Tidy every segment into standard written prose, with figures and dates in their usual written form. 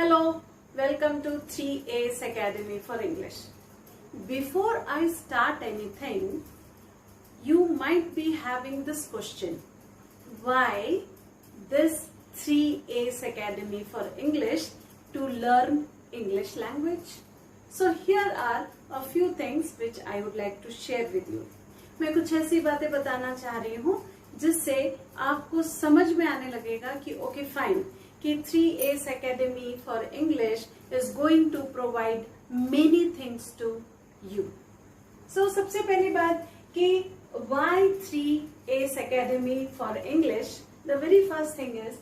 Hello, welcome to 3A's Academy for English. Before I start anything, you might be having this question. Why this 3A's Academy for English to learn English language? So here are a few things which I would like to share with you. मैं कुछ ऐसी बातें बताना चाह रही हूँ जिससे आपको समझ में आने लगेगा कि ओके फाइन कि 3A's Academy for English is going to provide many things to you. So सबसे पहली बात कि why 3A's Academy for English? The very first thing is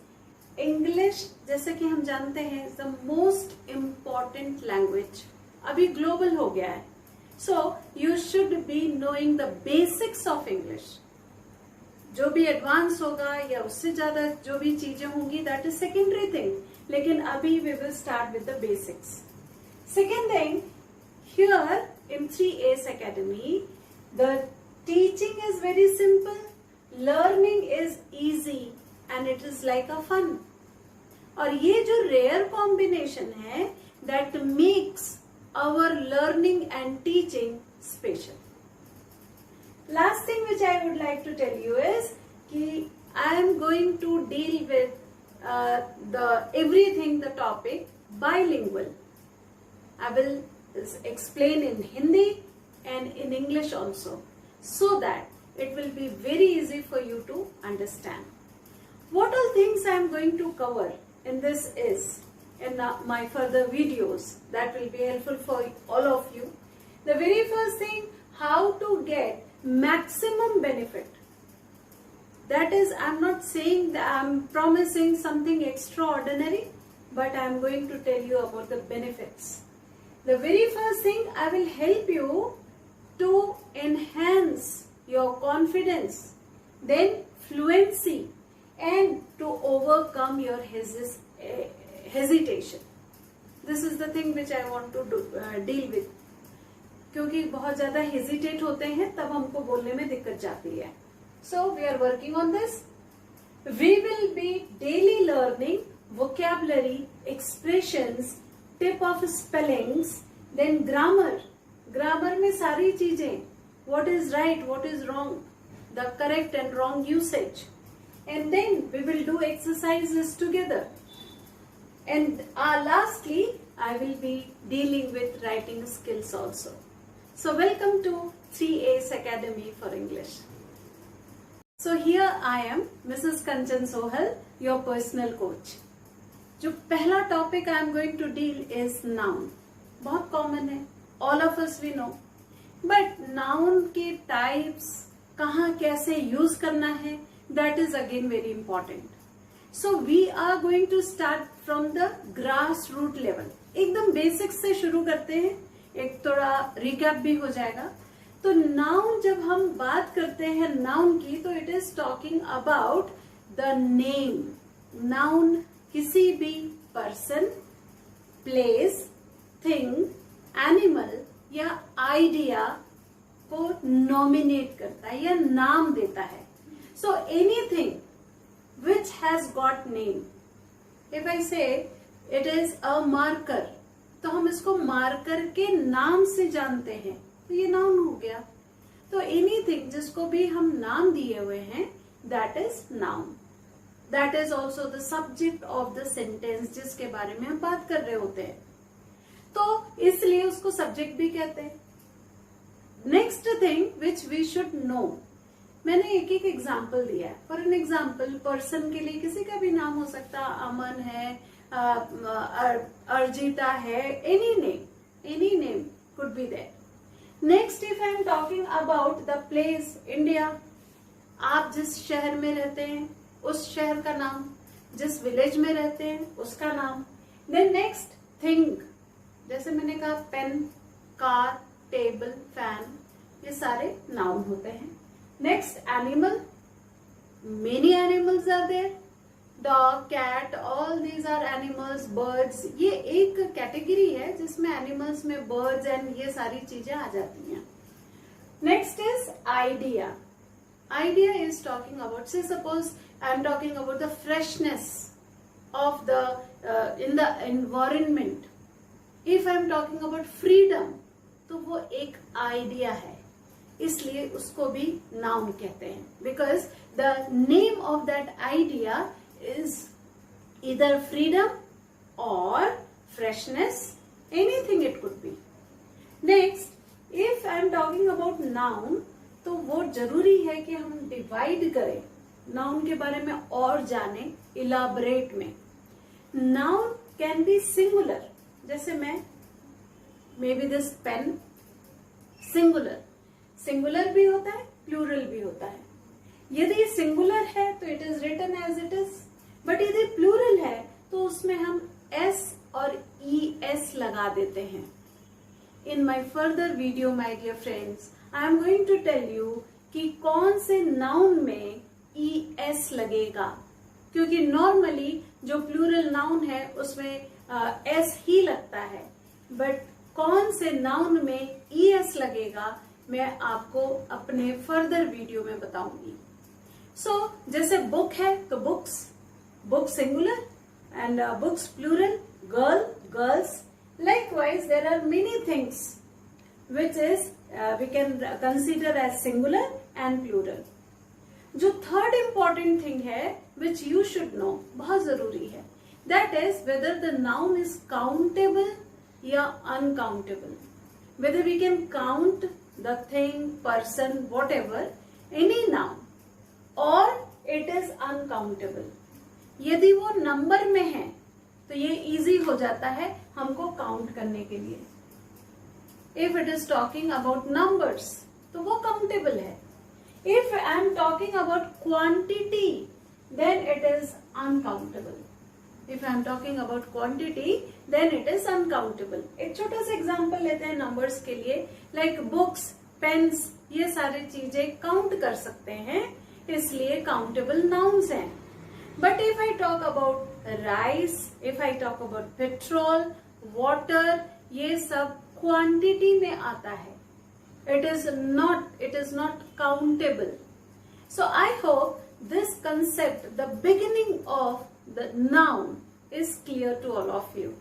English, जैसे कि हम जानते हैं, is the most important language. अभी global हो गया है. So you should be knowing the basics of English. जो भी एडवांस होगा या उससे ज्यादा जो भी चीजें होंगी दैट इज सेकेंडरी थिंग, लेकिन अभी we will start with the basics. Second thing, here in 3A's Academy the teaching is very simple, learning is easy and it is like a fun. और ये जो रेयर कॉम्बिनेशन है that makes our learning and teaching special. Last thing which I would like to tell you is कि I am going to deal with the topic bilingual. I will explain in Hindi and in English also, so that it will be very easy for you to understand. What all things I am going to cover in this is in my further videos that will be helpful for all of you. The very first thing, how to get maximum benefit. That is, I'm not saying that I'm promising something extraordinary, but I'm going to tell you about the benefits. The very first thing, I will help you to enhance your confidence, then fluency, and to overcome your hesitation. This is the thing which I want to deal with. क्योंकि बहुत ज्यादा hesitate होते हैं तब हमको बोलने में दिक्कत जाती है. So we are working on this. We will be daily learning vocabulary, expressions, tip of spellings, then grammar. Grammar में सारी चीजें, what is right, what is wrong, the correct and wrong usage, and then we will do exercises together. And lastly I will be dealing with writing skills also. So welcome to 3A's Academy for English. So here I am, Mrs. Kanchan Sohal, your personal coach. जो पहला topic I am going to deal is noun. बहुत common है, all of us we know. But noun के types कहाँ कैसे use करना है, that is again very important. So we are going to start from the grassroots level. एकदम basics से शुरू करते हैं, एक थोड़ा रिकैप भी हो जाएगा. तो नाउन, जब हम बात करते हैं नाउन की, तो it is talking about the name. Noun किसी भी पर्सन, प्लेस, थिंग, एनिमल या आइडिया को नॉमिनेट करता है या नाम देता है. So anything which has got name. If I say it is a marker, तो हम इसको मार्कर के नाम से जानते हैं, तो ये नाउन हो गया. तो एनीथिंग जिसको भी हम नाम दिए हुए हैं that is noun. That is also the subject of the sentence जिसके बारे में हम बात कर रहे होते हैं, तो इसलिए उसको सब्जेक्ट भी कहते हैं. Next thing which we should know, मैंने एक एक एग्जाम्पल दिया है. फॉर एन एग्जाम्पल, पर्सन के लिए किसी का भी नाम हो सकता है. अमन है, अर्जिता है, any name could be there. Next, if I am talking about the place, India, आप जिस शहर में रहते हैं उस शहर का नाम, जिस विलेज में रहते हैं उसका नाम. देन नेक्स्ट, थिंग, जैसे मैंने कहा पेन, कार, टेबल, फैन, ये सारे नाउन होते हैं. Next, animal. Many animals are there. Dog, cat, all these are animals. Birds. ये एक कैटेगरी है जिसमें animals में birds and ये सारी चीजें आ जाती हैं. Next is idea. Idea is talking about, say suppose I am talking about the freshness of the in the environment. If I am talking about freedom, तो वो एक आइडिया है, इसलिए उसको भी नाउन कहते हैं. Because the name of that idea is either freedom or freshness, anything it could be. Next, if I am talking about noun, तो वो जरूरी है कि हम डिवाइड करें, नाउन के बारे में और जाने इलाबरेट में. नाउन कैन बी सिंगुलर, जैसे मैं may be this pen, singular. Singular भी होता है, प्लूरल भी होता है. यदि सिंगुलर है तो it is written as it is, but यदि प्लूरल है तो उसमें हम एस और ई एस लगा देते हैं. In my further video my dear friends, I am going to tell you कि कौन से नाउन में ई एस लगेगा, क्योंकि नॉर्मली जो प्लूरल नाउन है उसमें एस ही लगता है, बट कौन से नाउन में ई एस लगेगा मैं आपको अपने फर्दर वीडियो में बताऊंगी. सो जैसे बुक है तो books, book singular and books plural, girl, girls. Likewise, there are many things which is we can consider as singular and plural. जो third important thing है which you should know, बहुत जरूरी है, that is whether the noun is countable या uncountable. Whether we can count the thing, person, whatever, any noun, or it is uncountable. यदि वो number में है तो ये इजी हो जाता है हमको काउंट करने के लिए. If it is talking about numbers तो वो काउंटेबल है. If I am talking about quantity then it is uncountable. If I am talking about quantity then it is uncountable. एक छोटा सा एग्जांपल लेते हैं नंबर्स के लिए, लाइक बुक्स, पेन्स, ये सारी चीजें काउंट कर सकते हैं, इसलिए काउंटेबल नाउन्स हैं. But if I talk about rice, if I talk about petrol, water, ये सब quantity में आता है. It is not countable. So I hope this concept, the beginning of the noun, is clear to all of you.